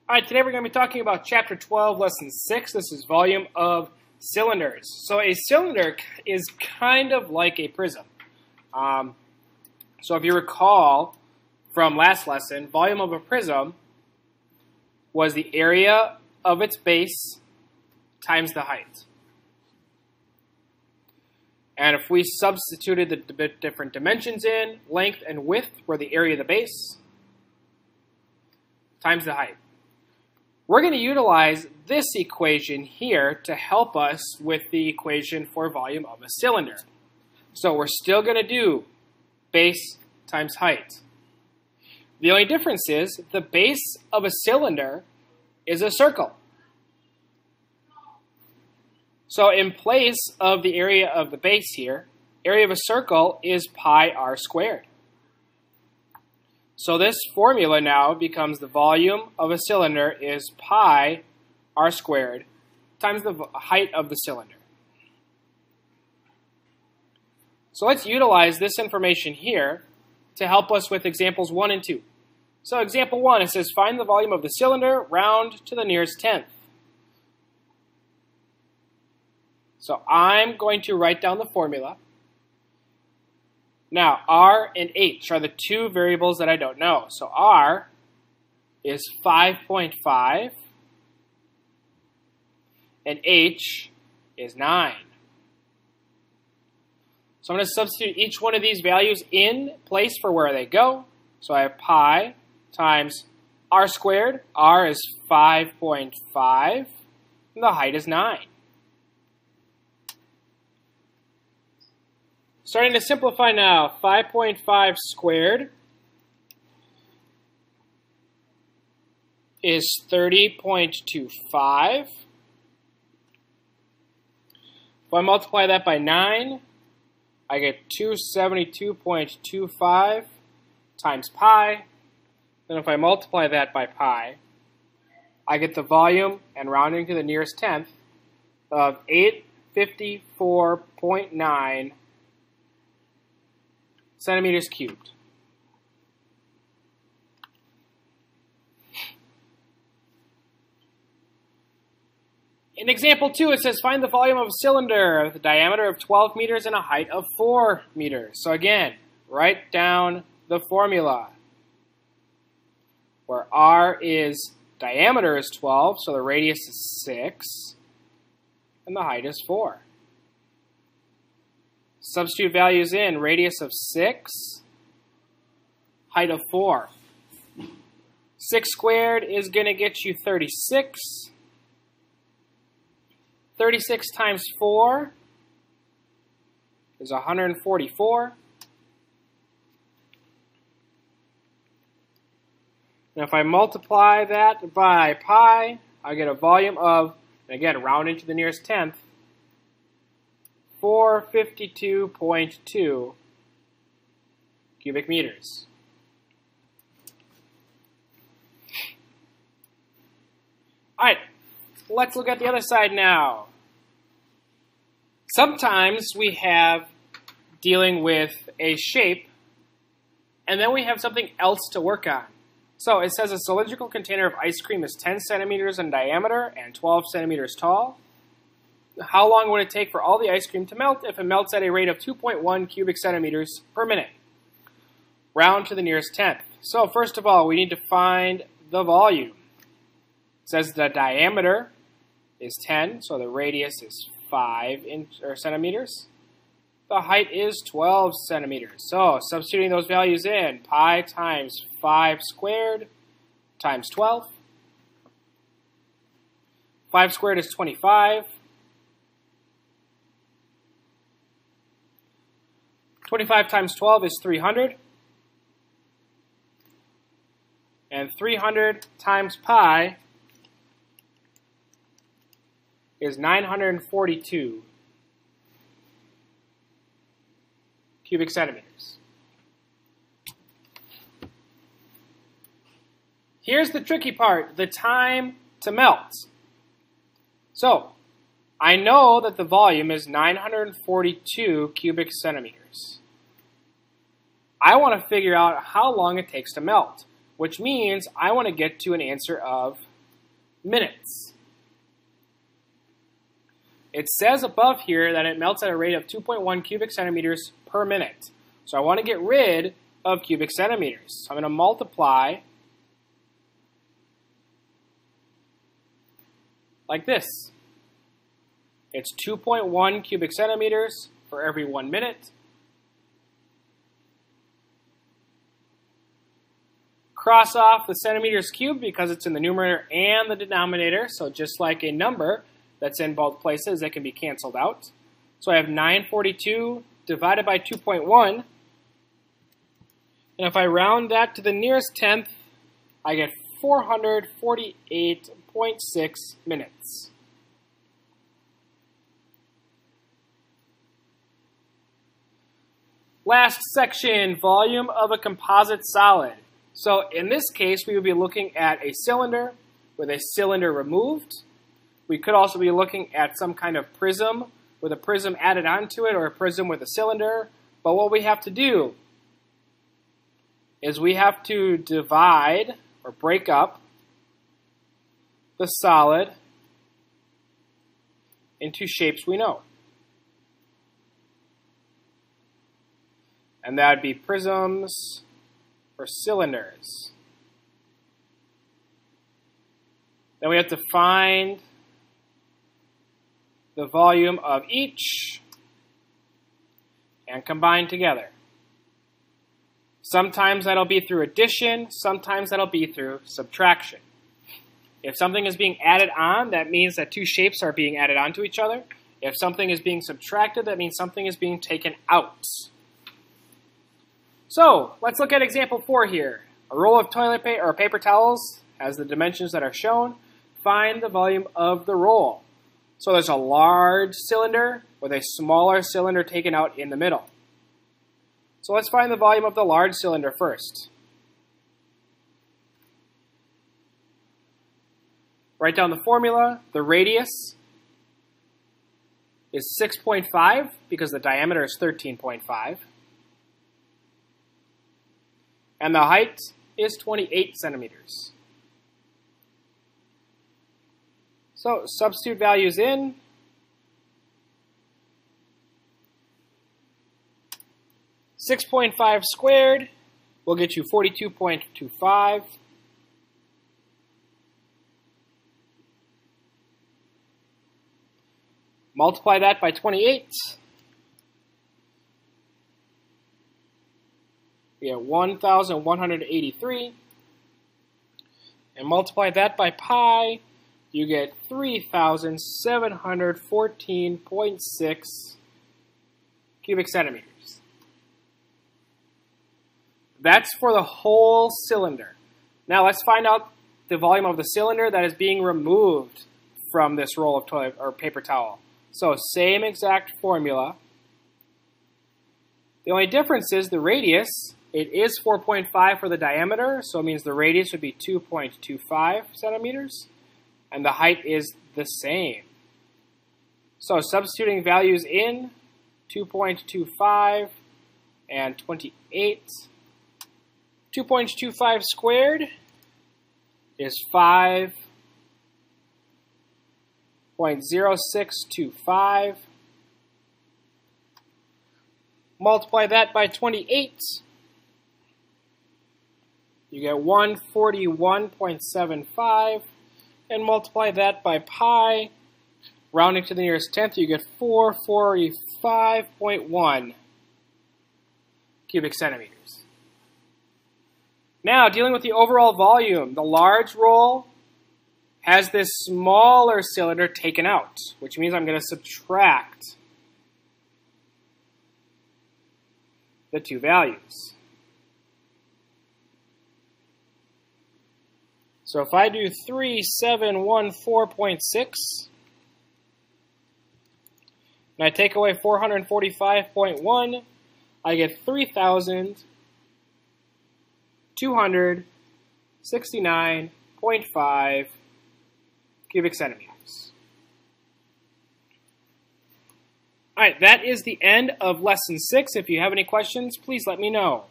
All right, today we're going to be talking about Chapter 12, Lesson 6. This is volume of cylinders. So a cylinder is kind of like a prism. So if you recall from last lesson, volume of a prism was the area of its base times the height. And if we substituted the different dimensions in, length and width were the area of the base times the height. We're going to utilize this equation here to help us with the equation for volume of a cylinder. So we're still going to do base times height. The only difference is the base of a cylinder is a circle. So in place of the area of the base here, area of a circle is pi r squared. So this formula now becomes the volume of a cylinder is pi r squared times the height of the cylinder. So let's utilize this information here to help us with examples 1 and 2. So example 1, it says find the volume of the cylinder, round to the nearest tenth. So I'm going to write down the formula. Now, R and H are the two variables that I don't know. So R is 5.5 and H is 9. So I'm going to substitute each one of these values in place for where they go. So I have pi times R squared. R is 5.5 and the height is 9. Starting to simplify now, 5.5 squared is 30.25. If I multiply that by 9, I get 272.25 times pi. Then if I multiply that by pi, I get the volume, and rounding to the nearest tenth, of 854.9 centimeters cubed. In example 2, it says find the volume of a cylinder with a diameter of 12 meters and a height of 4 meters. So again, write down the formula where R is diameter is 12, so the radius is 6, and the height is 4. Substitute values in, radius of 6, height of 4. 6 squared is going to get you 36. 36 times 4 is 144. Now if I multiply that by pi, I get a volume of, and again, rounding to the nearest tenth, 452.2 cubic meters. All right, let's look at the other side now. Sometimes we have dealing with a shape, and then we have something else to work on. So it says a cylindrical container of ice cream is 10 centimeters in diameter and 12 centimeters tall. How long would it take for all the ice cream to melt if it melts at a rate of 2.1 cubic centimeters per minute? Round to the nearest tenth. So first of all, we need to find the volume. It says the diameter is 10, so the radius is 5 centimeters. The height is 12 centimeters. So substituting those values in, pi times 5 squared times 12. 5 squared is 25. 25 times 12 is 300. And 300 times pi is 942 cubic centimeters. Here's the tricky part, the time to melt. So, I know that the volume is 942 cubic centimeters. I want to figure out how long it takes to melt, which means I want to get to an answer of minutes. It says above here that it melts at a rate of 2.1 cubic centimeters per minute. So I want to get rid of cubic centimeters. So I'm going to multiply like this. It's 2.1 cubic centimeters for every 1 minute. Cross off the centimeters cubed because it's in the numerator and the denominator. So just like a number that's in both places, it can be canceled out. So I have 942 divided by 2.1. And if I round that to the nearest tenth, I get 448.6 minutes. Last section, volume of a composite solid. So in this case, we would be looking at a cylinder with a cylinder removed. We could also be looking at some kind of prism with a prism added onto it, or a prism with a cylinder. But what we have to do is we have to divide or break up the solid into shapes we know. And that would be prisms or cylinders. Then we have to find the volume of each and combine together. Sometimes that'll be through addition, sometimes that'll be through subtraction. If something is being added on, that means that two shapes are being added onto each other. If something is being subtracted, that means something is being taken out. So, let's look at example 4 here. A roll of toilet paper or paper towels has the dimensions that are shown. Find the volume of the roll. So there's a large cylinder with a smaller cylinder taken out in the middle. So let's find the volume of the large cylinder first. Write down the formula. The radius is 6.5 because the diameter is 13.5. And the height is 28 centimeters. So substitute values in. .5 squared will get you 42.25. Multiply that by 28. We get 1,183. And multiply that by pi, you get 3,714.6 cubic centimeters. That's for the whole cylinder. Now let's find out the volume of the cylinder that is being removed from this roll of toilet or paper towel. So same exact formula. The only difference is the radius. It is 4.5 for the diameter, so it means the radius would be 2.25 centimeters, and the height is the same. So substituting values in, 2.25 and 28. 2.25 squared is 5.0625. Multiply that by 28. You get 141.75. And multiply that by pi. Rounding to the nearest tenth, you get 445.1 cubic centimeters. Now, dealing with the overall volume, the large roll has this smaller cylinder taken out, which means I'm going to subtract the two values. So if I do 3714.6, and I take away 445.1, I get 3,269.5 cubic centimeters. All right, that is the end of lesson 6. If you have any questions, please let me know.